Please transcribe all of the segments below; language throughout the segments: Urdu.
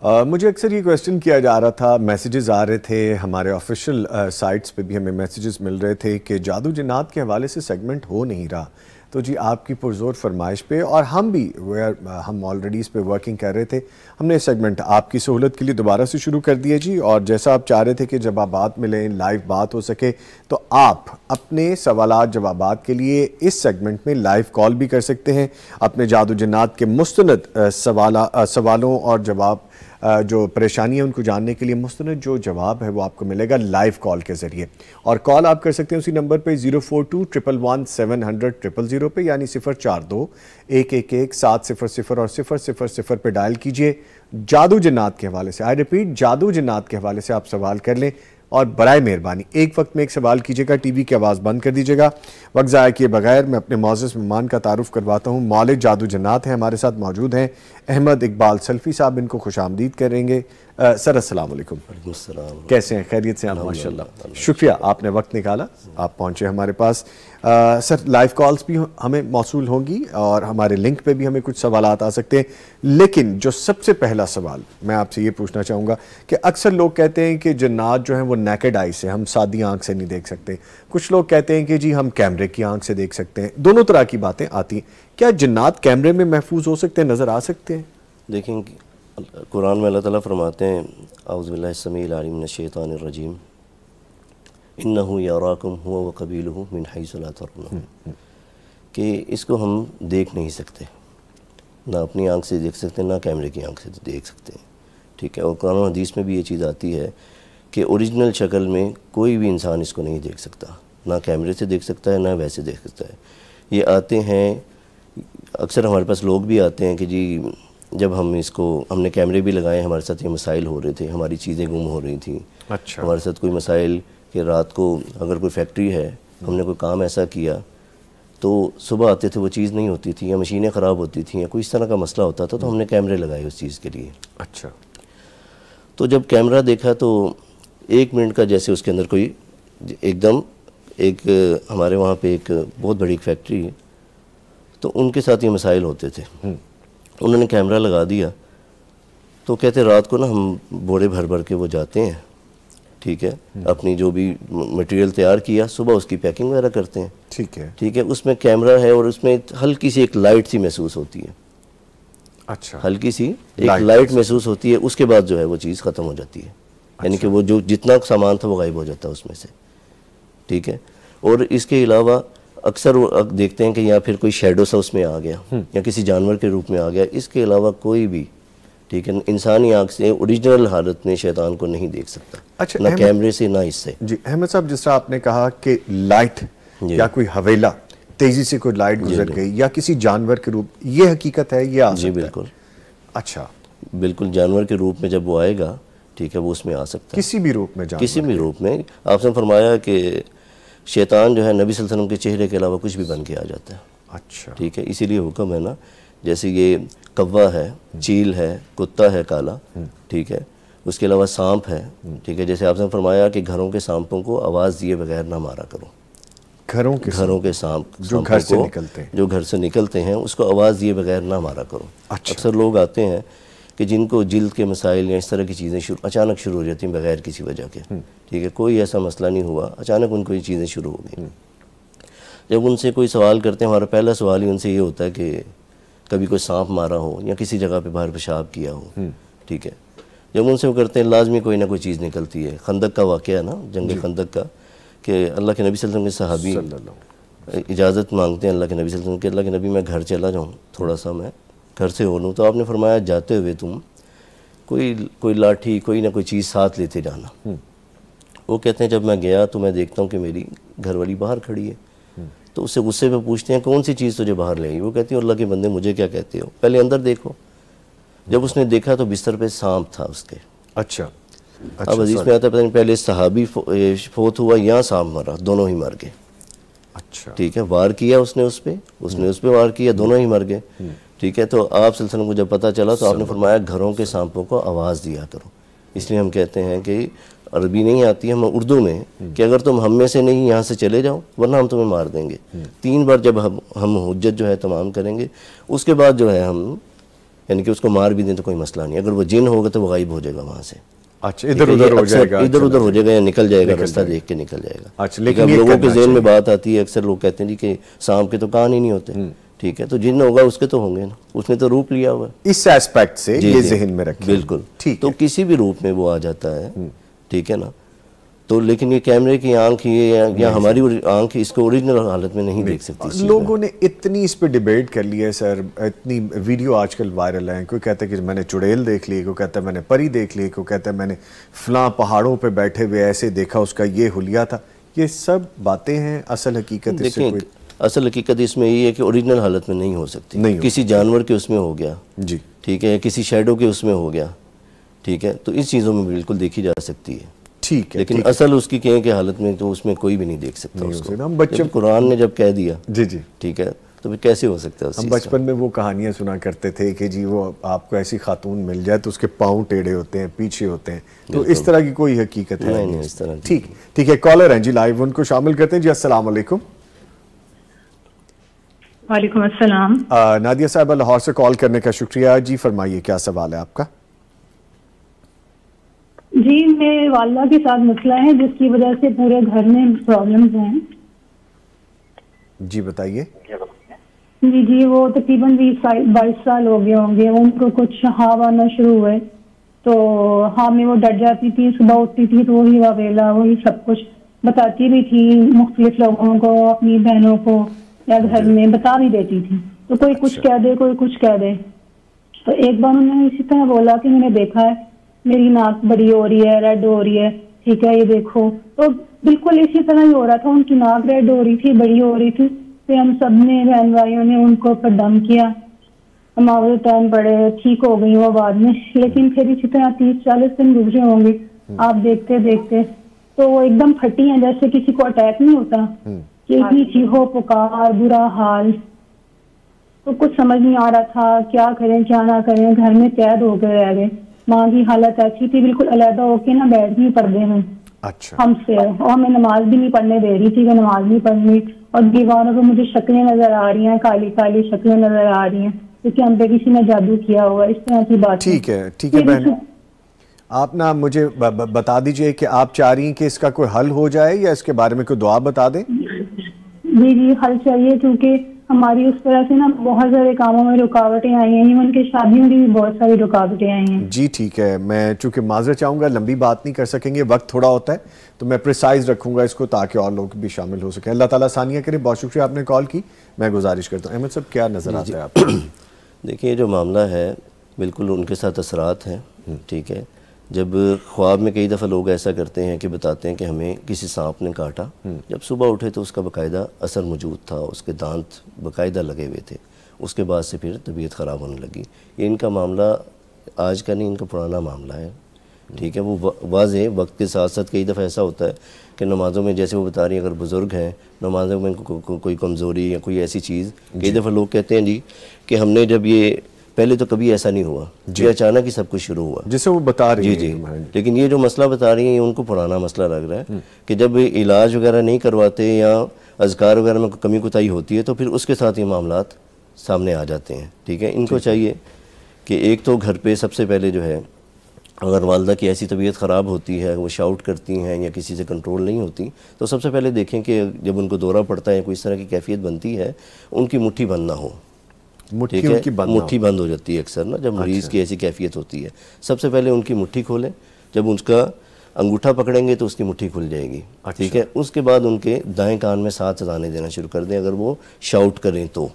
مجھے اکثر یہ کویسچن کیا جا رہا تھا، میسیجز آ رہے تھے، ہمارے آفیشیل سائٹس پہ بھی ہمیں میسیجز مل رہے تھے کہ جادو جنات کے حوالے سے سیگمنٹ ہو نہیں رہا. تو جی آپ کی پرزور فرمائش پہ، اور ہم بھی ہم آلریڈی اس پہ ورکنگ کر رہے تھے، ہم نے سیگمنٹ آپ کی سہولت کے لیے دوبارہ سے شروع کر دیا جی. اور جیسا آپ چاہ رہے تھے کہ جوابات ملیں، لائیو بات ہو سکے، تو آپ اپنے سوالات جوابات کے لیے اس سیگمنٹ میں لائیو کال بھی کر سکتے ہیں. اپنے جادو جنات کے مستند سوالوں اور جواب جو پریشانی ہے ان کو جاننے کے لیے مستند جو جواب ہے وہ آپ کو ملے گا لائیو کال کے ذریعے. اور کال آپ کر سکتے ہیں اسی نمبر پہ 042111700 پہ، یعنی 04211111700 اور 000 پہ ڈائل کیجئے. جادو جنات کے حوالے سے، آئی ریپیٹ، جادو جنات کے حوالے سے آپ سوال کر لیں، اور برائے مہربانی ایک وقت میں ایک سوال کیجئے گا، ٹی وی کی آواز بند کر دیجئے گا. وقت ضائع کیے بغیر میں اپنے معزز مہمان کا تعارف کرواتا ہوں. مالک جادو جنات ہیں، ہمارے ساتھ موجود ہیں احمد اقبال سلفی صاحب، ان کو خوش آمدید کریں گے. سر السلام علیکم. کیسے ہیں؟ خیریت سے ہیں؟ ماشاءاللہ، شکریہ آپ نے وقت نکالا، آپ پہنچے ہمارے پاس. سر لائیو کالز بھی ہمیں موصول ہوں گی اور ہمارے لنک پہ بھی ہمیں کچھ سوالات آ سکتے ہیں. لیکن جو سب سے پہلا سوال میں آپ سے یہ پوچھنا چاہوں گا کہ اکثر لوگ کہتے ہیں کہ جنات جو ہیں وہ نیکڈ آئی سے، ہم سادی آنکھ سے نہیں دیکھ سکتے. کچھ لوگ کہتے ہیں کہ جی ہم کیمرے کی آنکھ سے دیکھ سکتے ہیں. دونوں طرح کی باتیں آتی ہیں. کیا جنات کیمرے میں محفوظ ہو سکتے ہیں، نظر آ سکتے ہیں؟ دیکھیں قرآن میں اللہ تعالیٰ فرماتے ہیں اعوذ باللہ السمیع العلیم من الشیطان الرجیم انہ یراکم هو وقبیلہ من حیث لا ترونہم، کہ اس کو ہم دیکھ نہیں سکتے، نہ اپنی آنکھ سے دیکھ سکتے نہ کیمرے کی آنکھ سے دیکھ سکتے ہیں. ٹھیک ہے، اور قرآن و حدیث میں بھی یہ چیز آتی ہے کہ اوریجنل شکل میں کوئی بھی انسان اس کو نہیں دیکھ سکتا، نہ کیمرے سے دیکھ سکتا ہے نہ ویسے دیکھ سکتا ہے. یہ آتے ہیں اکثر ہمارے پاس لوگ بھی آتے ہیں کہ جی جب ہم نے کیمرے بھی لگائے، ہمارے ساتھ یہ مسائل ہو رہے تھے، ہماری چیزیں گم ہو رہی تھیں. اچھا. ہمارے ساتھ کوئی مسائل کہ رات کو اگر کوئی فیکٹری ہے، ہم نے کوئی کام ایسا کیا تو صبح آتے تھے وہ چیز نہیں ہوتی تھی، یا مشینیں خراب ہوتی تھیں، یا کوئی اس طرح کا مسئلہ ہوتا تھا، تو ہم نے کیمرے لگائے اس چیز کے لیے. اچھا. تو جب کیمرہ دیکھا تو 1 منٹ کا جیسے اس کے اندر کوئی ایک دم ہمارے وہاں پہ ایک بہت بڑی فیکٹری ہے، تو ان کے ساتھ یہ مسائل ہوتے تھے. انہوں نے کیمرہ لگا دیا تو کہتے رات کو نا ہم بوڑے بھر بھر کے وہ جاتے ہیں، ٹھیک ہے، اپنی جو بھی مٹیریل تیار کیا صبح اس کی پیکنگ وغیرہ کرتے ہیں. ٹھیک ہے، اس میں کیمرہ ہے اور اس میں ہلکی سی ایک لائٹ سی محسوس ہوتی ہے. اچھا. ہلکی سی ایک لائٹ محسوس ہوتی ہے، اس کے بعد جو ہے وہ چیز ختم ہو جاتی ہے. یعنی کہ وہ جو جتنا سامان تھا وہ غائب ہو جاتا ہے اس میں سے. ٹھیک ہے. اور اس کے علاوہ اکثر دیکھتے ہیں کہ یا پھر کوئی شیڈو سا اس میں آ گیا یا کسی جانور کے روپ میں آ گیا. اس کے علاوہ کوئی بھی، ٹھیک ہے، انسانی آنکھ سے اوریجنل حالت میں شیطان کو نہیں دیکھ سکتا. اچھا. نہ کیمرے سے نہ اس سے. جی احمد صاحب، جس طرح آپ نے کہا کہ لائٹ یا کوئی حویلا تیزی سے کوئی لائٹ گزر گئی یا کسی جانور کے روپ، یہ حقیقت ہے، یہ آ سکتا ہے؟ جی بالکل. اچھا. بالکل جانور کے روپ میں جب وہ آئے گا، ٹھیک ہے، وہ اس میں آ سکتا ہے کسی بھی روپ میں. کسی بھی روپ میں. آپ نے فرمایا کہ شیطان جو ہے نبی صلی اللہ علیہ وسلم کے چہرے کے علاوہ کچھ بھی بن کے آ جاتا ہے. اچھا. ٹھیک ہے، اسی لیے حکم ہے نا، جیسے یہ کوا ہے، چیل ہے، کتا ہے کالا، ٹھیک ہے، اس کے علاوہ سانپ ہے. ٹھیک ہے، جیسے آپ نے فرمایا کہ گھروں کے سانپوں کو آواز دیے بغیر نہ مارا کرو. گھروں کے سانپ جو گھر سے نکلتے ہیں اس کو آواز دیے بغیر نہ مارا کرو. اکثر لوگ آتے ہیں کہ جن کو جلد کے مسائل یا اس طرح کی چیزیں اچانک شروع ہو جاتی ہیں بغیر کسی وجہ کے. ٹھیک ہے، کوئی ایسا مسئلہ نہیں ہوا، اچانک ان کو یہ چیزیں شروع ہو گئی. جب ان سے کوئی سوال کرتے ہیں، ہمارا پہلا سوال ہی ان سے یہ ہوتا ہے کہ کبھی کوئی سانپ مارا ہو یا کسی جگہ پہ باہر پیشاب کیا ہو. ٹھیک ہے، جب ان سے وہ کرتے ہیں لازمی کوئی نہ کوئی چیز نکلتی ہے. خندق کا واقعہ ہے نا، جنگ خندق کا، کہ اللہ کے نبی صلی اللہ علیہ وسلم کے صحابی اجازت مانگتے ہیں اللہ کے نبی صلی اللہ علیہ وسلم کہ اللہ کے نبی میں گھر چلا جاؤں، تھوڑا سا میں گھر سے ہو لوں. تو آپ نے فرمایا جاتے ہوئے تم کوئی لاٹھی کوئی نہ کوئی چیز ساتھ لیتے جانا. وہ کہتے ہیں جب میں گیا تو میں دیکھتا ہوں کہ میری گھر والی باہر کھڑی ہے. تو اس سے غصے پہ پوچھتے ہیں کون سی چیز تجھے باہر لے آئی؟ وہ کہتی ہے اللہ کے بندے مجھے کیا کہتے ہو، پہلے اندر دیکھو. جب اس نے دیکھا تو بستر پہ سانپ تھا اس کے. اچھا. اب حدیث میں آتا ہے پتہ نہیں پہلے صحابی فوت ہوا یا سانپ مرا، دونوں ہی مر گئے. اچھا. ٹھیک ہے، وار کیا اس نے اس پہ وار کیا، دونوں ہی مر گئے. ٹھیک ہے، تو آپ صلی اللہ علیہ وسلم کو جب پتہ چلا تو آپ نے فرمایا گھروں کے سانپوں کو آواز دیا کرو. اس لیے ہم کہتے ہیں کہ عربی نہیں آتی ہے، ہم اردو میں کہ اگر تم ہم میں سے نہیں یہاں سے چلے جاؤ ورنہ ہم تمہیں مار دیں گے. 3 بار جب ہم حجت جو ہے تمام کریں گے، اس کے بعد جو ہے ہم یعنی کہ اس کو مار بھی دیں تو کوئی مسئلہ نہیں، اگر وہ جن ہوگا تو وہ غائب ہو جائے گا وہاں سے. اچھا ادھر ادھر ہو جائے گا، ادھر ادھر ہو جائے گا یا نکل جائے گا، راستہ دیکھ کے نکل جائے گا. اچھا لیکن اب لوگوں کے ذہن میں بات آتی ہے، اکثر لوگ کہتے ہیں جی کہ سانپ کے تو کان ہی نہیں ہوتے، ٹھیک ہے، تو جن ہوگا اس کے تو ہوں گے نا، اس نے تو روپ لیا ہوا ہے. اس ایسپیکٹ سے یہ ذہن میں رکھیں. بالکل، تو کسی بھی روپ میں وہ آ جاتا ہے، ٹھیک ہے نا. تو لیکن یہ کیمرے کی آنکھ یا ہماری آنکھ اس کو اوریجنل حالت میں نہیں دیکھ سکتی. لوگوں نے اتنی اس پہ ڈیبیٹ کر لی ہے سر، اتنی ویڈیو آج کل وائرل ہیں، کوئی کہتا ہے کہ میں نے چڑیل دیکھ لی، کوئی کہتا ہے میں نے پری دیکھ لی، کوئی کہتا ہے میں نے فلاں پہاڑوں پہ بیٹھے ہوئے ایسے دیکھا، اس کا یہ حلیہ تھا. یہ سب باتیں ہیں، اصل حقیقت اس سے کوئی اصل حقیقت اس میں یہ ہے کہ اوریجنل حالت میں نہیں ہو سکتی. کسی جانور کے اس میں ہو گیا، جی ٹھیک ہے، کسی شیڈو کے اس میں ہو گیا، ٹھیک ہے، تو اس چیزوں میں بالکل دیکھی جا سکتی ہے. ٹھیک ہے، لیکن اصل اس کی کہیں کہ حالت میں تو اس میں کوئی بھی نہیں دیکھ سکتا اس کو. ہم بچے قرآن نے جب کہہ دیا جی جی ٹھیک ہے تو پھر کیسے ہو سکتا ہے. ہم بچپن میں وہ کہانیاں سنا کرتے تھے کہ جی وہ آپ کو ایسی خاتون مل جائے تو اس کے پاؤں ٹیڑھے ہوتے ہیں، پیچھے ہوتے ہیں، تو اس طرح کی کوئی حقیقت ہے نہیں اس طرح. ٹھیک ہے، کالر ہیں جی لائیو، ان کو شامل کرتے ہیں. جی السلام علیکم. وعلیکم السلام. نادیہ صاحبہ لاہور سے کال کرنے کا شکریہ. جی فرمائیے کیا سوال ہے آپ کا؟ جی میرے والدہ کے ساتھ مسئلہ ہے جس کی وجہ سے پورے گھر میں پرابلمز ہیں. جی بتائیے. جی وہ تقریباً 22 سال ہو گئے ہوں گے. ان کو کچھ ہاں آنا شروع ہوئے تو ہاں میں وہ ڈٹ جاتی تھی، صبح اٹھتی تھی تو وہی واویلا، وہی سب کچھ بتاتی بھی تھی مختلف لوگوں کو، اپنی بہنوں کو یا گھر میں بتا بھی دیتی تھی. تو کوئی کچھ کہہ دے، کوئی کچھ کہہ دے. تو ایک بار انہوں نے اسی طرح بولا کہ میں نے دیکھا ہے میری ناک بڑی ہو رہی ہے، ریڈ ہو رہی ہے، ٹھیک ہے یہ دیکھو. تو بالکل اسی طرح ہی ہو رہا تھا، ان کی ناک ریڈ ہو رہی تھی، بڑی ہو رہی تھی. پھر ہم سب نے بہن بھائیوں نے ان کو پر دم کیا، ہمارے ٹائم پڑے، ٹھیک ہو گئی وہ بعد میں. لیکن پھر اسی طرح 30-40 دن گزرے ہوں گے آپ دیکھتے دیکھتے تو وہ ایک دم پھٹی ہیں جیسے کسی کو اٹیک نہیں ہوتا کہ اتنی چیخو پکار، برا حال. تو کچھ سمجھ نہیں آ رہا تھا کیا کریں کیا نہ کریں. گھر میں قید ہو گئے رہ گئے. ماں کی حالت ایسی تھی بالکل علیحدہ ہو کے نہ بیٹھ گئی پردے میں ہم سے، اور ہمیں نماز بھی نہیں پڑھنے دے رہی تھی کہ نماز نہیں پڑھنی. اور دیواروں پہ مجھے شکلیں نظر آ رہی ہیں، کالی کالی شکلیں نظر آ رہی ہیں کیونکہ ہم پہ کسی نے جادو کیا ہوا، اس طرح کی بات. ٹھیک ہے بہن، آپ نا مجھے بتا دیجئے کہ آپ چاہ رہی ہیں کہ اس کا کوئی حل ہو جائے یا اس کے بارے میں کوئی دعا بتا دیں؟ جی حل چاہیے کیونکہ ہماری اس طرح سے نا بہت سارے کاموں میں رکاوٹیں آئی ہیں، ان کے شادیوں کی بھی بہت ساری رکاوٹیں آئی ہیں. جی ٹھیک ہے، میں چونکہ معذرت چاہوں گا، لمبی بات نہیں کر سکیں گے، وقت تھوڑا ہوتا ہے تو میں پریسائز رکھوں گا اس کو تاکہ اور لوگ بھی شامل ہو سکیں. اللہ تعالیٰ ثانیہ کرے. بہت شکریہ آپ نے کال کی. میں گزارش کرتا ہوں احمد صاحب کیا نظر آتا ہے آپ کو؟ دیکھیں یہ جو معاملہ ہے بالکل ان کے ساتھ اثرات ہیں، ٹھیک ہے. جب خواب میں کئی دفعہ لوگ ایسا کرتے ہیں کہ بتاتے ہیں کہ ہمیں کسی سانپ نے کاٹا، جب صبح اٹھے تو اس کا باقاعدہ اثر موجود تھا، اس کے دانت باقاعدہ لگے ہوئے تھے. اس کے بعد سے پھر طبیعت خراب ہونے لگی. یہ ان کا معاملہ آج کا نہیں، ان کا پرانا معاملہ ہے، ٹھیک ہے. وہ واضح وقت کے ساتھ ساتھ کئی دفعہ ایسا ہوتا ہے کہ نمازوں میں جیسے وہ بتا رہی ہیں اگر بزرگ ہیں نمازوں میں کوئی کمزوری یا کوئی ایسی چیز، کئی دفعہ لوگ کہتے ہیں جی کہ ہم نے جب یہ پہلے تو کبھی ایسا نہیں ہوا، یہ اچانک ہی سب کچھ شروع ہوا جسے وہ بتا رہی ہیں. جی لیکن یہ جو مسئلہ بتا رہی ہیں یہ ان کو پرانا مسئلہ لگ رہا ہے کہ جب علاج وغیرہ نہیں کرواتے یا اذکار وغیرہ میں کمی کوتاہی ہوتی ہے تو پھر اس کے ساتھ یہ معاملات سامنے آ جاتے ہیں، ٹھیک ہے. ان کو چاہیے کہ ایک تو گھر پہ سب سے پہلے جو ہے اگر والدہ کی ایسی طبیعت خراب ہوتی ہے، وہ شاؤٹ کرتی ہیں یا کسی سے کنٹرول نہیں ہوتی، تو سب سے پہلے دیکھیں کہ جب ان کو دورہ پڑتا ہے یا کوئی اس طرح کی کیفیت بنتی ہے ان کی مٹھی بند نہ ہو. مٹھی بند ہو جاتی ہے اکثر نا جب مریض کی ایسی کیفیت ہوتی ہے. سب سے پہلے ان کی مٹھی کھولیں. جب اس کا انگوٹھا پکڑیں گے تو اس کی مٹھی کھل جائے گی، ٹھیک ہے. اس کے بعد ان کے دائیں کان میں 7 اذانیں دینا شروع کر دیں اگر وہ شاؤٹ کریں تو،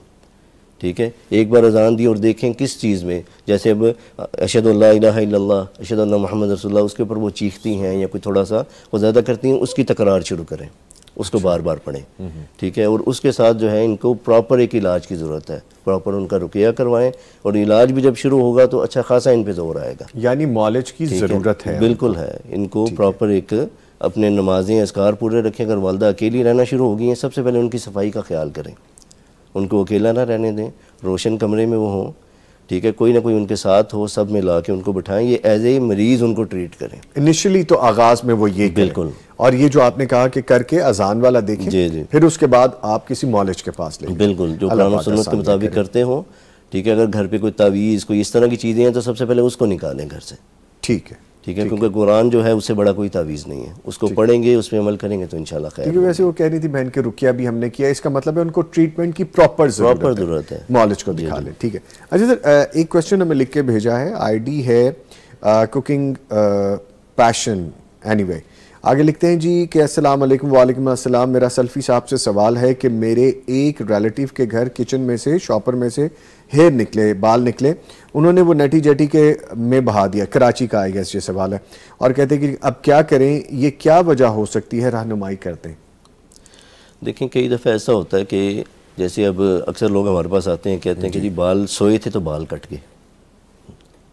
ٹھیک ہے. ایک بار اذان دی اور دیکھیں کس چیز میں، جیسے اب اشہد ان لا الہ الا اللہ، اشہد ان محمد رسول اللہ، اس کے اوپر وہ چیختی ہیں یا کوئی تھوڑا سا وہ زیادہ کرتی ہیں، اس کی تکرار شروع کریں، اس کو بار بار پڑھیں، ٹھیک ہے. اور اس کے ساتھ جو ہے ان کو پراپر ایک علاج کی ضرورت ہے، پراپر ان کا رقیہ کروائیں. اور علاج بھی جب شروع ہوگا تو اچھا خاصا ان پہ زور آئے گا، یعنی معالج کی ضرورت ہے. بالکل ہے. ان کو پراپر ایک اپنے نمازیں اذکار پورے رکھیں. اگر والدہ اکیلی رہنا شروع ہو گئی ہیں سب سے پہلے ان کی صفائی کا خیال کریں، ان کو اکیلا نہ رہنے دیں، روشن کمرے میں وہ ہوں، ٹھیک ہے. کوئی نہ کوئی ان کے ساتھ ہو، سب ملا کے ان کو بٹھائیں. یہ ایز اے مریض ان کو ٹریٹ کریں. انیشلی تو آغاز میں وہ یہ بالکل. اور یہ جو آپ نے کہا کہ کر کے اذان والا دیکھیں، پھر اس کے بعد آپ کسی معالج کے پاس لیں، بالکل جو قرآن و سنت کے مطابق کرتے ہوں، ٹھیک ہے. اگر گھر پہ کوئی تعویذ کوئی اس طرح کی چیزیں ہیں تو سب سے پہلے اس کو نکالیں گھر سے. ٹھیک ہے کیونکہ قرآن جو ہے اس سے بڑا کوئی تعویذ نہیں ہے. اس کو پڑھیں گے, اس پہ عمل کریں گے تو انشاءاللہ خیر. کیونکہ ویسے وہ کہہ رہی تھی بہن کے رقیہ بھی ہم نے کیا, اس کا مطلب ہے ان کو ٹریٹمنٹ کی پراپر ضرورت ہے, معالج کو دکھا لیں. ٹھیک ہے. اچھا سر, ایک کویسچن ہمیں لکھ کے بھیجا ہے, آئی ڈی ہے کوکنگ پیشن. اینی وے آگے لکھتے ہیں جی کہ السلام علیکم. وعلیکم السلام. میرا سلفی صاحب سے سوال ہے کہ میرے ایک ریلیٹیو کے گھر کچن میں سے شاپر میں سے ہیئر نکلے, بال نکلے, انہوں نے وہ نٹی جٹی کے میں بہا دیا. کراچی کا آئی گیس یہ سوال ہے, اور کہتے ہیں کہ اب کیا کریں, یہ کیا وجہ ہو سکتی ہے, رہنمائی کرتے ہیں. دیکھیں کئی دفعہ ایسا ہوتا ہے کہ جیسے اب اکثر لوگ ہمارے پاس آتے ہیں کہتے ہیں کہ جی بال سوئے تھے تو بال کٹ گئے,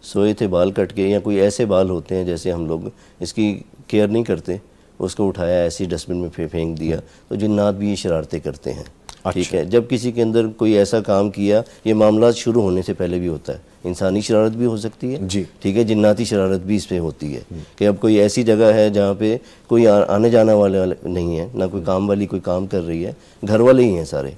سوئے تھے بال کٹ گئے, یا کوئی ایسے بال ہوتے ہیں جیسے ہم لوگ اس کی کیئر نہیں کرتے, اس کو اٹھایا ایسی ڈسٹ بن میں پھینک دیا, تو جنات بھی یہ شرارتیں کرتے ہیں. ٹھیک ہے. جب کسی کے اندر کوئی ایسا کام کیا, یہ معاملات شروع ہونے سے پہلے بھی ہوتا ہے. انسانی شرارت بھی ہو سکتی ہے, ٹھیک ہے, جناتی شرارت بھی اس پہ ہوتی ہے کہ اب کوئی ایسی جگہ ہے جہاں پہ کوئی آنے جانے والے نہیں ہے, نہ کوئی کام والی کوئی کام کر رہی ہے, گھر والے ہی ہیں سارے.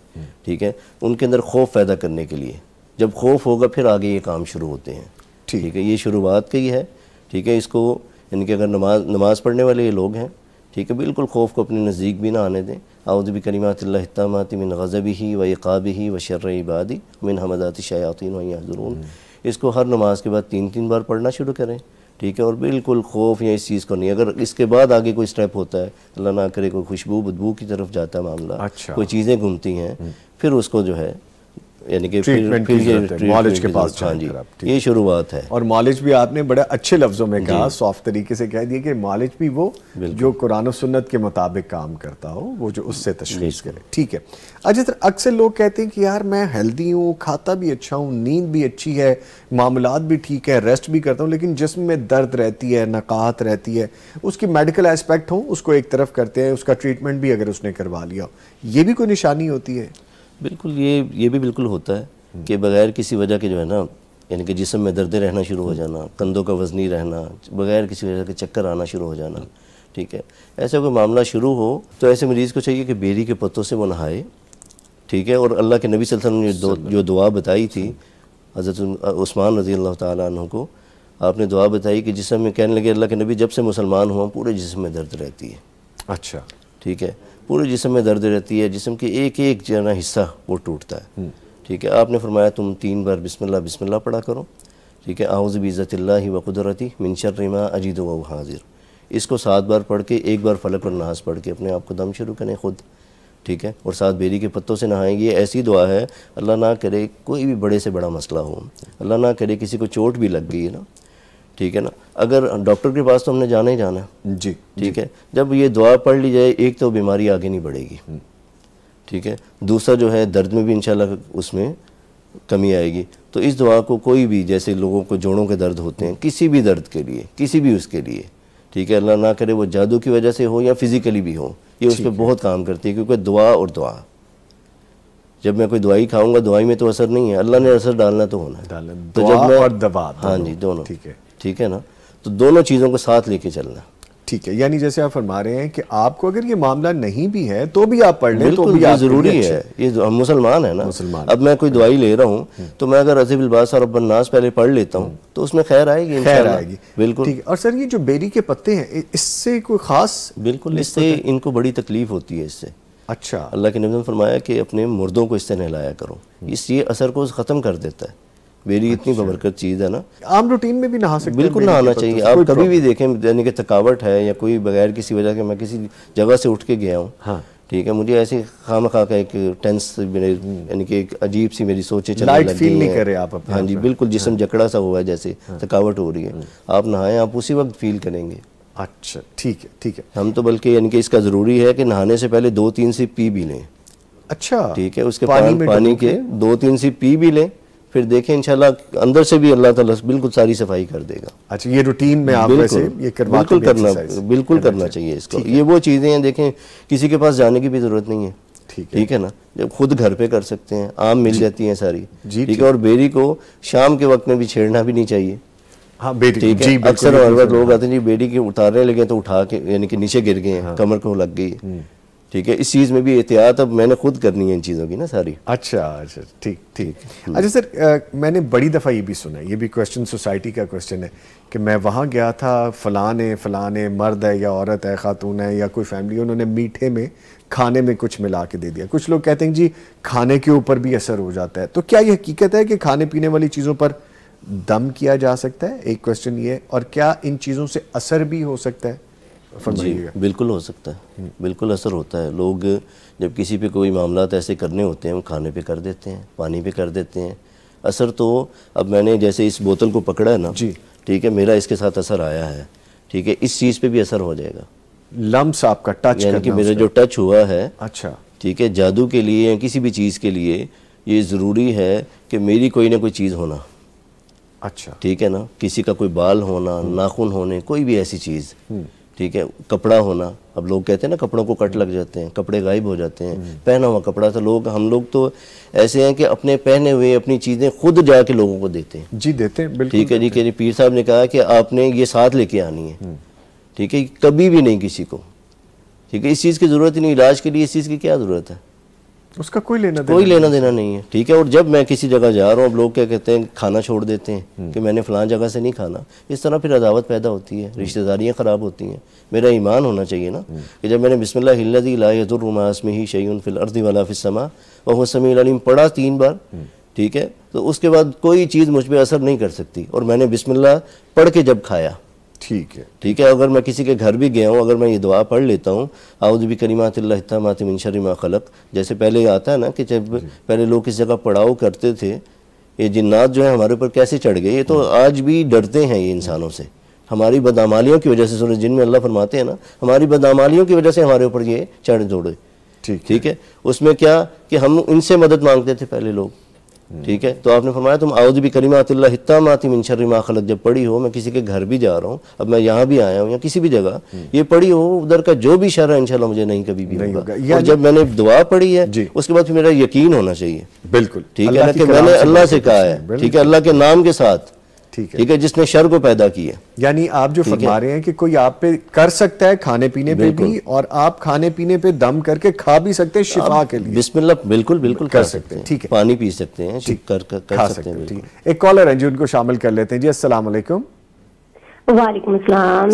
ٹھیک ہے. ان کے اندر خوف پیدا کرنے کے لیے, جب خوف ہوگا پھر آگے یہ کام شروع ہوتے ہیں. ٹھیک ہے. یہ شروعات کا ہی ہے. ٹھیک ہے. اس کو یعنی کہ اگر نماز پڑھنے والے یہ لوگ ہیں, ٹھیک ہے, بالکل خوف کو اپنے نزدیک بھی نہ آنے دیں. اعوذ بکلمات اللہ التامات من غضبہ و عقابہ و شر عبادہ من ہمزات الشیاطین وان یحضرون. اس کو ہر نماز کے بعد 3 بار پڑھنا شروع کریں. ٹھیک ہے. اور بالکل خوف یا اس چیز کو نہیں. اگر اس کے بعد آگے کوئی سٹیپ ہوتا ہے, اللہ نہ کرے کوئی خوشبو بدبو کی طرف جاتا ہے معاملہ, کوئی چیزیں گھومتی ہیں, پھر اس کو جو ہے یعنی کہ معالج کے پاس ہاں جی, یہ شروعات ہے. اور معالج بھی آپ نے بڑے اچھے لفظوں میں کہا, سافٹ طریقے سے کہہ دیا کہ معالج بھی وہ جو قرآن و سنت کے مطابق کام کرتا ہو, وہ جو اس سے تشخیص کرے. ٹھیک ہے. اچھا سر, اکثر لوگ کہتے ہیں کہ یار میں ہیلدی ہوں, کھاتا بھی اچھا ہوں, نیند بھی اچھی ہے, معاملات بھی ٹھیک ہے, ریسٹ بھی کرتا ہوں, لیکن جسم میں درد رہتی ہے, نقاہت رہتی ہے, اس کی میڈیکل ایسپیکٹ ہوں اس کو ایک طرف کرتے ہیں, اس کا ٹریٹمنٹ بھی اگر اس نے کروا لیا, یہ بھی کوئی نشانی ہوتی ہے؟ بالکل, یہ بھی بالکل ہوتا ہے کہ بغیر کسی وجہ کے جو ہے نا, یعنی کہ جسم میں درد رہنا شروع ہو جانا, کندھوں کا وزنی رہنا, بغیر کسی وجہ کے چکر آنا شروع ہو جانا. ٹھیک ہے. ایسا کوئی معاملہ شروع ہو تو ایسے مریض کو چاہیے کہ بیری کے پتوں سے وہ نہائے. ٹھیک ہے. اور اللہ کے نبی صلی اللہ علیہ وسلم نے جو دعا بتائی تھی حضرت عثمان رضی اللہ تعالیٰ عنہ کو, آپ نے دعا بتائی کہ جسم میں کہنے لگے اللہ کے نبی جب سے مسلمان ہوا پورے جسم میں درد رہتی ہے. اچھا. ٹھیک ہے. پورے جسم میں درد رہتی ہے, جسم کے ایک جو ہے نا حصہ وہ ٹوٹتا ہے. ٹھیک ہے. آپ نے فرمایا تم 3 بار بسم اللہ پڑھا کرو. ٹھیک ہے. اعوذ بعزت اللہ و قدرتی من شر ما اجید و حاضر. اس کو 7 بار پڑھ کے 1 بار فلق اور ناس پڑھ کے اپنے آپ کو دم شروع کریں خود. ٹھیک ہے. اور 7 بیری کے پتوں سے نہائیں گے. ایسی دعا ہے, اللہ نہ کرے کوئی بھی بڑے سے بڑا مسئلہ ہو, اللہ نہ کرے کسی کو چوٹ بھی لگ گئی ہے نا, ٹھیک ہے نا, اگر ڈاکٹر کے پاس تو ہم نے جانا ہی جانا ہے. جی. ٹھیک ہے. جب یہ دعا پڑھ لی جائے, ایک تو بیماری آگے نہیں بڑھے گی. ٹھیک ہے. دوسرا جو ہے درد میں بھی انشاءاللہ اس میں کمی آئے گی. تو اس دعا کو کوئی بھی, جیسے لوگوں کو جوڑوں کے درد ہوتے ہیں, کسی بھی درد کے لیے, کسی بھی اس کے لیے, ٹھیک ہے, اللہ نہ کرے وہ جادو کی وجہ سے ہو یا فزیکلی بھی ہو, یہ اس پہ بہت کام کرتی ہے. کیونکہ دعا اور دعا, جب میں کوئی دوائی کھاؤں گا دوائی میں تو اثر نہیں ہے, اللہ نے اثر ڈالنا تو ہونا ہے. تو جب میں اور دوا, ہاں جی دونوں, ٹھیک ہے نا, تو دونوں چیزوں کو ساتھ لے کے چلنا. ٹھیک ہے. یعنی جیسے آپ فرما رہے ہیں کہ آپ کو اگر یہ معاملہ نہیں بھی ہے تو بھی آپ پڑھ لیں, تو بھی یہ ضروری ہے. یہ ہم مسلمان ہیں نا, اب میں کوئی دوائی لے رہا ہوں تو میں اگر عذب الباس اور رب الناس پہلے پڑھ لیتا ہوں تو اس میں خیر آئے گی, خیر آئے گی. بالکل. ٹھیک ہے. اور سر یہ جو بیری کے پتے ہیں, اس سے کوئی خاص؟ بالکل, اس سے ان کو بڑی تکلیف ہوتی ہے اس سے. اچھا. اللہ کے نبی نے فرمایا کہ اپنے مردوں کو اس سے نہلایا کرو, اس یہ اثر کو ختم کر دیتا ہے. بیری اتنی ببرکت چیز ہے نا. عام روٹین میں بھی نہا سکتے ہیں, بالکل نہانا چاہیے. آپ کبھی بھی دیکھیں, یعنی کہ تھکاوٹ ہے یا کوئی بغیر کسی وجہ کے میں کسی جگہ سے اٹھ کے گیا ہوں, ٹھیک ہے, مجھے ایسی خواہ کا ایک ٹینس, یعنی کہ ایک عجیب سی میری سوچیں چلنے لگ گئی ہیں, فیل نہیں کر رہے آپ. ہاں جی بالکل, جسم جکڑا سا ہوا ہے جیسے تھکاوٹ ہو رہی ہے, آپ نہائیں, آپ اسی وقت فیل کریں گے. اچھا ٹھیک ہے. ٹھیک ہے. ہم تو بلکہ یعنی کہ اس کا ضروری ہے کہ نہانے سے پہلے 2-3 سیپ پی بھی لیں. اچھا. ٹھیک ہے. اس کے پانی کے 2-3 سیپ پی بھی لیں, پھر دیکھیں انشاءاللہ اندر سے بھی اللہ تعالیٰ بالکل ساری صفائی کر دے گا. اچھا, یہ روٹین میں آپ ویسے یہ بالکل کرنا چاہیے اس کو. یہ وہ چیزیں ہیں, دیکھیں کسی کے پاس جانے کی بھی ضرورت نہیں ہے. ٹھیک ہے نا, جب خود گھر پہ کر سکتے ہیں, عام مل جاتی ہیں ساری. ٹھیک ہے. اور بیری کو شام کے وقت میں بھی چھیڑنا بھی نہیں چاہیے. ہاں بیری, ٹھیک ہے. اکثر لوگ آتے ہیں جی بیری کے اتارنے لگے تو اٹھا کے, یعنی کہ نیچے گر گئے ہیں, کمر کو لگ گئی. ٹھیک ہے. اس چیز میں بھی احتیاط اب میں نے خود کرنی ہے ان چیزوں کی نا ساری. اچھا ٹھیک. اچھا سر, میں نے بڑی دفعہ یہ بھی سنا ہے, یہ بھی کویسچن سوسائٹی کا کویسچن ہے کہ میں وہاں گیا تھا, فلاں نے مرد ہے یا عورت ہے, خاتون ہے یا کوئی فیملی, انہوں نے میٹھے میں کھانے میں کچھ ملا کے دے دیا. کچھ لوگ کہتے ہیں جی کھانے کے اوپر بھی اثر ہو جاتا ہے, تو کیا یہ حقیقت ہے کہ کھانے پینے والی چیزوں پر دم کیا جا سکتا ہے؟ ایک کویسچن یہ ہے. اور کیا ان چیزوں سے اثر بھی ہو سکتا ہے؟ جی بالکل ہو سکتا ہے, بالکل اثر ہوتا ہے. لوگ جب کسی پہ کوئی معاملات ایسے کرنے ہوتے ہیں, وہ کھانے پہ کر دیتے ہیں, پانی پہ کر دیتے ہیں. اثر تو اب میں نے جیسے اس بوتل کو پکڑا ہے نا, ٹھیک ہے, میرا اس کے ساتھ اثر آیا ہے, ٹھیک ہے, اس چیز پہ بھی اثر ہو جائے گا. لمس آپ کا ٹچ یعنی کہ میرا جو ٹچ ہوا ہے, اچھا ٹھیک ہے, جادو کے لیے یا کسی بھی چیز کے لیے یہ ضروری ہے کہ میری کوئی نہ کوئی چیز ہونا. اچھا ٹھیک ہے نا, کسی کا کوئی بال ہونا, ناخن ہونے, کوئی بھی ایسی چیز, ٹھیک ہے, کپڑا ہونا. اب لوگ کہتے ہیں نا کپڑوں کو کٹ لگ جاتے ہیں, کپڑے غائب ہو جاتے ہیں, پہنا ہوا کپڑا تھا. ہم لوگ تو ایسے ہیں کہ اپنے پہنے ہوئے اپنی چیزیں خود جا کے لوگوں کو دیتے ہیں. جی دیتے ہیں بالکل. ٹھیک ہے جی, کہ پیر صاحب نے کہا کہ آپ نے یہ ساتھ لے کے آنی ہے, ٹھیک ہے, کبھی بھی نہیں کسی کو, ٹھیک ہے, اس چیز کی ضرورت ہی نہیں. علاج کے لیے اس چیز کی کیا ضرورت ہے؟ اس کا کوئی لینا دینا نہیں ہے. ٹھیک ہے, اور جب میں کسی جگہ جا رہا ہوں, اب لوگ کیا کہتے ہیں کھانا چھوڑ دیتے ہیں کہ میں نے فلان جگہ سے نہیں کھانا. اس طرح پھر عداوت پیدا ہوتی ہے, رشتہ داریاں خراب ہوتی ہیں. میرا ایمان ہونا چاہیے نا کہ جب میں نے بسم اللہ الذی لا یضر مع اسمہ شیء فی الارض ولا فی السماء وهو السمیع العلیم پڑھا 3 بار, ٹھیک ہے, تو اس کے بعد کوئی چیز مجھ پہ اثر نہیں کر سکتی. اور میں نے بسم اللہ پڑھ کے جب کھایا, ٹھیک ہے, اگر میں کسی کے گھر بھی گیا ہوں, اگر میں یہ دعا پڑھ لیتا ہوں, اعوذ بکلمات اللہ التامات من شر ما خلق, جیسے پہلے آتا ہے نا کہ جب پہلے لوگ اس جگہ پڑاؤ کرتے تھے, یہ جنات جو ہیں ہمارے اوپر کیسے چڑھ گئے, یہ تو آج بھی ڈرتے ہیں یہ انسانوں سے. ہماری بدعمالیوں کی وجہ سے, سورہ جن میں اللہ فرماتے ہیں نا, ہماری بدعمالیوں کی وجہ سے ہمارے اوپر یہ چڑھ دوڑے. ٹھیک ہے, اس میں کیا کہ ہم ان سے مدد مانگتے تھے پہلے لوگ. ٹھیک ہے, تو آپ نے فرمایا تم اعوذ بکلمات اللہ التامات من شر ما خلق جب پڑھی ہو, میں کسی کے گھر بھی جا رہا ہوں, اب میں یہاں بھی آیا ہوں یا کسی بھی جگہ, یہ پڑھی ہو, ادھر کا جو بھی شر ہے انشاءاللہ مجھے نہیں کبھی بھی ہوگا. اور جب میں نے دعا پڑھی ہے, اس کے بعد پھر میرا یقین ہونا چاہیے. بالکل, ٹھیک ہے نا, کہ میں نے اللہ سے کہا ہے, ٹھیک ہے, اللہ کے نام کے ساتھ, ٹھیک ہے, جس نے شر کو پیدا کیا. یعنی آپ جو فرما رہے ہیں کہ کوئی آپ پہ کر سکتا ہے کھانے پینے پہ بھی, اور آپ کھانے پینے پہ دم کر کے کھا بھی سکتے ہیں شفا کے لیے. بسم اللہ بالکل کر سکتے ہیں. ٹھیک ہے, پانی پی سکتے ہیں, کر سکتے ہیں. ایک کالر ہے جی, ان کو شامل کر لیتے ہیں. جی السلام علیکم. وعلیکم السلام.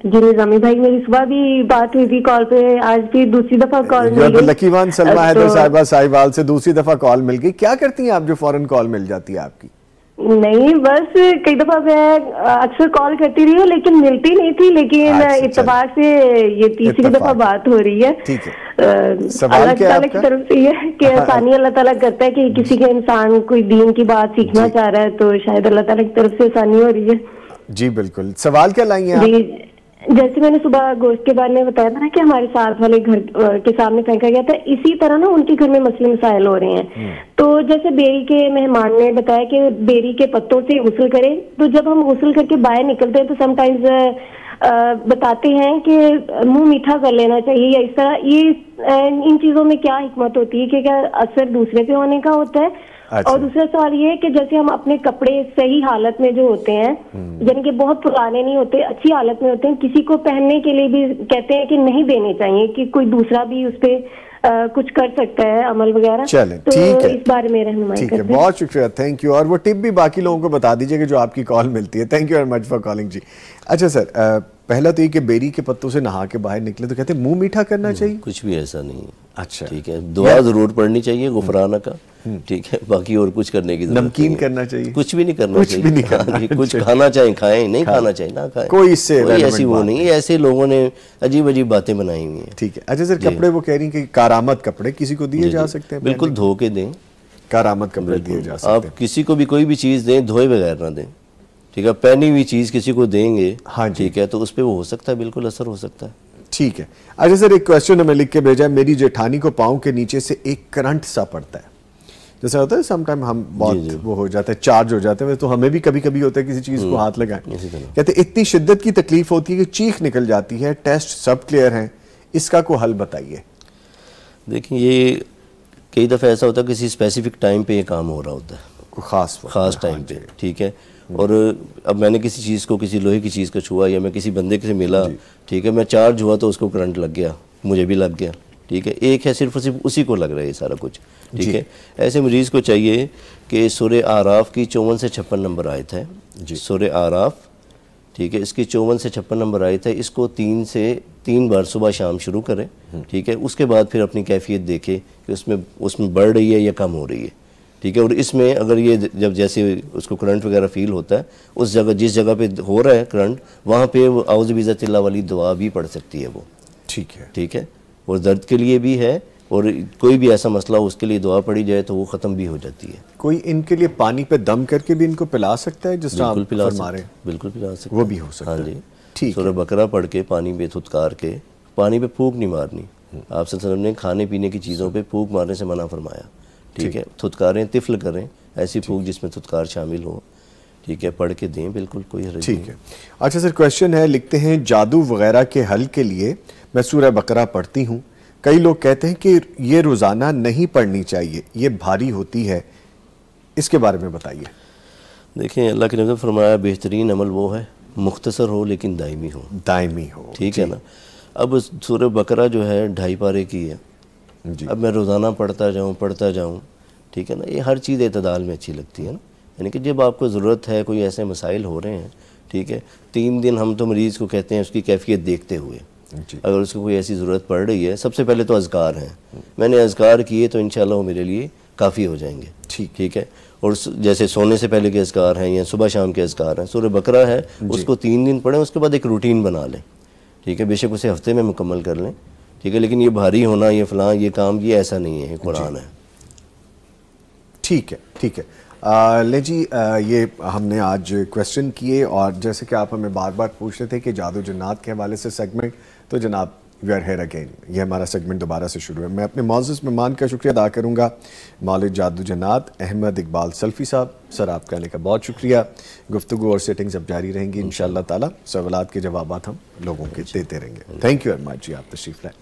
جی نظامی بھائی, میری صبح بھی بات ہوئی تھی کال پہ, آج بھی دوسری دفعہ کال مل گئی. لکی وان سلمہ حیدر صاحبہ ساہیوال سے دوسری دفعہ کال مل گئی. کیا کرتی ہیں آپ جو فوراً کال مل جاتی ہے آپ کی؟ نہیں, بس کئی دفعہ میں اکثر کال کرتی رہی ہوں لیکن ملتی نہیں تھی, لیکن اتفاق سے یہ تیسری دفعہ بات ہو رہی ہے. اللہ تعالیٰ کی طرف سے یہ کہ آسانی اللہ تعالیٰ کرتا ہے کہ کسی کے انسان کوئی دین کی بات سیکھنا چاہ رہا ہے تو شاید اللہ تعالیٰ کی طرف سے آسانی ہو رہی ہے. جی بالکل, سوال کیا لائیں ہیں جی, جیسے میں نے صبح گوشت کے بارے میں بتایا تھا نا کہ ہمارے ساتھ والے گھر کے سامنے پھینکا گیا تھا, اسی طرح نا ان کے گھر میں مسئلے مسائل ہو رہے ہیں. تو جیسے بیری کے مہمان نے بتایا کہ بیری کے پتوں سے غسل کریں, تو جب ہم غسل کر کے باہر نکلتے ہیں تو سم ٹائمز بتاتے ہیں کہ منہ میٹھا کر لینا چاہیے یا اس طرح. یہ ان چیزوں میں کیا حکمت ہوتی ہے کہ کیا اثر دوسرے پہ ہونے کا ہوتا ہے؟ اور دوسرا سوال یہ ہے کہ جیسے ہم اپنے کپڑے صحیح حالت میں جو ہوتے ہیں, یعنی کہ بہت پرانے نہیں ہوتے, اچھی حالت میں ہوتے ہیں, کسی کو پہننے کے لیے بھی کہتے ہیں کہ نہیں دینے چاہیے کہ کوئی دوسرا بھی اس پہ کچھ کر سکتا ہے عمل وغیرہ. تو اس بارے میں رہنمائی کرتے ہیں. بہت شکریہ, تھینک یو. اور وہ ٹپ بھی باقی لوگوں کو بتا دیجیے کہ جو آپ کی کال ملتی ہے. Thank you very much for calling جی. اچھا سر, پہلا تو یہ کہ بیری کے پتوں سے نہا کے باہر نکلے تو کہتے ہیں منہ میٹھا کرنا چاہیے. کچھ بھی ایسا نہیں ہے. اچھا ٹھیک ہے, دعا ضرور پڑھنی چاہیے غفرانہ کا, ٹھیک ہے, باقی اور کچھ کرنے کی ضرورت نمکین کرنا چاہیے, کچھ بھی نہیں کرنا چاہیے. کچھ کھانا چاہیں کھائیں, نہیں کھانا چاہیے نہ کھائیں, کوئی اس سے ایسی وہ نہیں. ایسے لوگوں نے عجیب عجیب باتیں بنائی ہوئی ہیں. ٹھیک ہے. اچھا سر, کپڑے وہ کہہ رہی ہیں کہ کارآمد کپڑے کسی کو دیے جا سکتے ہیں؟ بالکل دھو کے دیں, کارآمد کپڑے دیے جا سکتے ہیں. آپ کسی کو بھی کوئی بھی چیز دیں دھوئے بغیر نہ دیں, ٹھیک ہے. پہنی ہوئی چیز کسی کو دیں گے, ٹھیک ہے, تو اس پہ وہ ہو سکتا ہے, بالکل اثر ہو سکتا ہے. ٹھیک ہے. اچھا سر, ایک کویسچن ہمیں لکھ کے بھیجا ہے, میری جیٹھانی کو پاؤں کے نیچے سے ایک کرنٹ سا پڑتا ہے. جیسا ہوتا ہے سم ٹائم ہم بہت وہ ہو جاتا ہے, چارج ہو جاتے ہیں, تو ہمیں بھی کبھی کبھی ہوتا ہے کسی چیز کو ہاتھ لگائیں, کہتے ہیں اتنی شدت کی تکلیف ہوتی ہے کہ چیخ نکل جاتی ہے, ٹیسٹ سب کلیئر ہیں, اس کا کوئی حل بتائیے. دیکھیں, یہ کئی دفعہ ایسا ہوتا ہے کسی اسپیسیفک ٹائم پہ یہ کام ہو رہا ہوتا ہے, کوئی خاص ٹائم پہ, ٹھیک ہے. اور اب میں نے کسی چیز کو, کسی لوہے کی چیز کو چھوا یا میں کسی بندے سے ملا, ٹھیک ہے, میں چارج ہوا تو اس کو کرنٹ لگ گیا, مجھے بھی لگ گیا، ٹھیک ہے، ایک ہے صرف اور صرف اسی کو لگ رہا ہے یہ سارا کچھ، ٹھیک ہے۔ ایسے مریض کو چاہیے کہ سورہ اعراف کی 54 سے 56 نمبر آیت ہے، سورہ اعراف، ٹھیک ہے، اس کی 54 سے 56 نمبر آیت ہے، اس کو 3 بار صبح شام شروع کریں، ٹھیک ہے، اس کے بعد پھر اپنی کیفیت دیکھے کہ اس میں بڑھ رہی ہے یا کم ہو رہی ہے، ٹھیک ہے۔ اور اس میں اگر یہ جب جیسے اس کو کرنٹ وغیرہ فیل ہوتا ہے، اس جگہ جس جگہ پہ ہو رہا ہے کرنٹ، وہاں پہ وہ اعوذ بعزت اللہ والی دعا بھی پڑھ سکتی ہے وہ، ٹھیک ہے، اور درد کے لیے بھی ہے، اور کوئی بھی ایسا مسئلہ ہو اس کے لیے دعا پڑھی جائے تو وہ ختم بھی ہو جاتی ہے۔ کوئی ان کے لیے پانی پہ دم کر کے بھی ان کو پلا سکتا ہے جس طرح بالکل پلا فرما رہے ہیں؟ بالکل پلا سکتا وہ بھی ہو سکتا ہے، ہاں جی، سورہ بقرہ پڑھ کے پانی پہ تھتکار کے، پانی پہ پھونک نہیں مارنی، آپ صلی اللہ علیہ وسلم نے کھانے پینے کی چیزوں پہ پھونک مارنے سے منع فرمایا، ٹھیک ہے، تھتکاریں طفل کریں، ایسی پھونک جس میں تھتکار شامل ہو، ٹھیک ہے، پڑھ کے دیں، بالکل کوئی حرج نہیں۔ ٹھیک ہے۔ اچھا سر، کویشچن ہے، لکھتے ہیں جادو وغیرہ کے حل کے لیے میں سورہ بقرہ پڑھتی ہوں، کئی لوگ کہتے ہیں کہ یہ روزانہ نہیں پڑھنی چاہیے، یہ بھاری ہوتی ہے، اس کے بارے میں بتائیے۔ دیکھیں اللہ کے نبی نے فرمایا بہترین عمل وہ ہے مختصر ہو لیکن دائمی ہو، ٹھیک ہے نا۔ اب سورہ بقرہ جو ہے 2.5 پارے کی ہے، اب میں روزانہ پڑھتا جاؤں، ٹھیک ہے نا، یہ ہر چیز اعتدال میں اچھی لگتی ہے نا، یعنی کہ جب آپ کو ضرورت ہے، کوئی ایسے مسائل ہو رہے ہیں، ٹھیک ہے، 3 دن ہم تو مریض کو کہتے ہیں اس کی کیفیت دیکھتے ہوئے، اگر اس کو کوئی ایسی ضرورت پڑ رہی ہے، سب سے پہلے تو اذکار ہیں، میں نے اذکار کیے تو انشاءاللہ وہ میرے لیے کافی ہو جائیں گے، ٹھیک ہے۔ اور جیسے سونے سے پہلے کے اذکار ہیں یا صبح شام کے اذکار ہیں، سورہ بقرہ ہے اس کو 3 دن پڑھیں، اس کے بعد ایک روٹین بنا لیں، ٹھیک ہے، بے شک اسے ہفتے میں مکمل کر لیں، ٹھیک ہے، لیکن یہ بھاری ہونا، یہ فلاں، یہ کام، یہ ایسا نہیں ہے، یہ قرآن ہے۔ ٹھیک ہے۔ لیں جی، یہ ہم نے آج کویسچن کیے، اور جیسے کہ آپ ہمیں بار بار پوچھ رہے تھے کہ جادو جنات کے حوالے سے سیگمنٹ، تو جناب وی آر ہیئر اگین، یہ ہمارا سیگمنٹ دوبارہ سے شروع ہے۔ میں اپنے معزز مہمان کا شکریہ ادا کروں گا، مالک جادو جنات احمد اقبال سلفی صاحب، سر آپ کا آنے کا بہت شکریہ۔ گفتگو اور سیٹنگز اب جاری رہیں گی انشاءاللہ تعالیٰ، سوالات کے جوابات ہم لوگوں کے دیتے رہیں گے۔ تھینک یو ویری مچ جی، آپ تشریف لائیں۔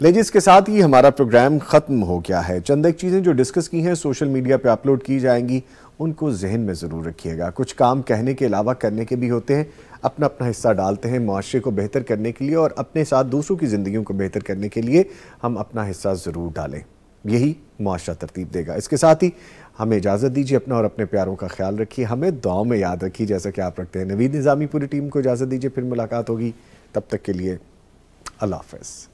لے جی، اس کے ساتھ ہی ہمارا پروگرام ختم ہو گیا ہے۔ چند ایک چیزیں جو ڈسکس کی ہیں سوشل میڈیا پہ اپلوڈ کی جائیں گی، ان کو ذہن میں ضرور رکھیے گا۔ کچھ کام کہنے کے علاوہ کرنے کے بھی ہوتے ہیں، اپنا حصہ ڈالتے ہیں معاشرے کو بہتر کرنے کے لیے، اور اپنے ساتھ دوسروں کی زندگیوں کو بہتر کرنے کے لیے ہم اپنا حصہ ضرور ڈالیں، یہی معاشرہ ترتیب دے گا۔ اس کے ساتھ ہی ہمیں اجازت دیجیے، اپنا اور اپنے پیاروں کا خیال رکھیے، ہمیں دعاؤں میں یاد رکھیے جیسا کہ آپ رکھتے ہیں۔ نوید نظامی پوری ٹیم کو اجازت دیجیے، پھر ملاقات ہوگی، تب تک کے لیے اللہ حافظ۔